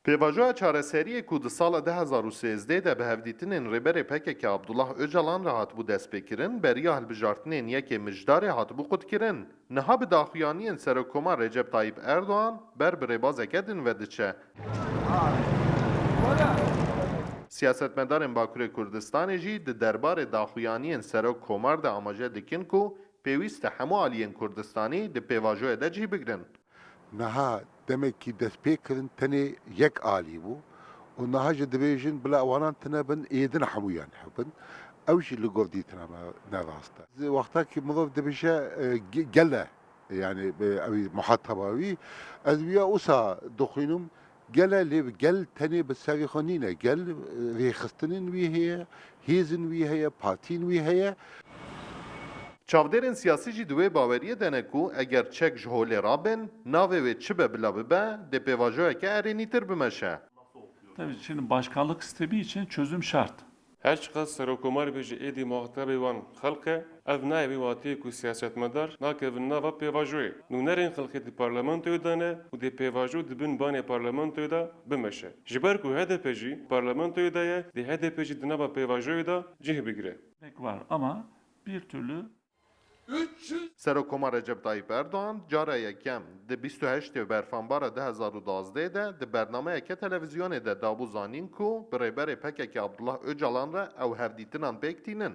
Pêvajoya çareseriyê ku di sala 2013 de bi hevdîtinên rêberê PKK Abdullah Öcalan re hatibû destpêkirin, beriya hilbijartinên yekê mijdarê hatibû qutkirin. Niha bi daxuyaniyên Serokkomar Recep Tayyip Erdoğan ber bi rêbazeke din ve diçe. Siyasetmedarên Bakurê Kurdistanê jî di derbarê daxuyaniyên Serokkomar de amaje dikin ku pêwîst e hemû aliyên Kurdistanî di pêvajoyê de cih bigirin. Niha demek ki destpêkirin tenê yek alî bû û niha ji dibêjin bila wanan tune bin êdin hemûyan hebin. Ew jî li gor dîtina me nerast e. Wexta mirov dibêje gele yani ew muheteba wî ez wiya wisa dixwînim gele lê gel tenê bi serê xwe nîne gel rêxistinên wî heye, hêzin wî heye, partiyên wî heye. Çavdêrên siyasî jî di wê baweriyê dene ku eger çek ji holê rabin, navê wê çi be bila bibe, dê pêvajoyeke erênîtir bimeşe. Tabii şimdi başkanlık sistemi için çözüm şart. Her çiqas Serokkomar bêje êdî muhatebê wan xelk e, ev nayê wî watiyê ku siyasetmedar nakevin nava pêvajoyê. Nûnerên xelkê di parlamentoyê de ne û dê pêvajo dibin banê parlamentoyê da bimeşe. Ji ber ku HDP jî parlamentoyê de ye, dê HDP jî di nava pêvajoyê da cih bigire. Demek var ama bir türlü Serokkomar Recep Tayyip Erdoğan cara yekem di 28 berfanbara 2012 de di bernameyeke televizyonê de dabû zanîn ku bi rêberê PKK Abdullah Öcalan re ew hevdîtinan pêk tînin.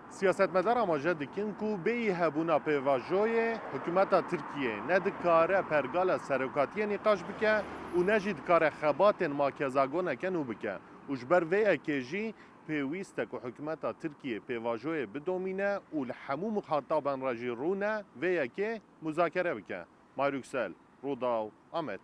Siyasetmedar amaje dikin ku bêyî hebûna pêvajoyê hikûmeta Tirkiyê ne dikare pergala serokatiyê nîqaş bike û ne jî dikare xebatên makezagoneke nû bike. û ji ber vê yekê jî pêwîst e ku hikûmeta Tirkiyê pêvajoyê bidomîne û li hemû muxataban re jî rûne vê yekê muzakere bike. Mayrûksel, Rûdaw, Amet.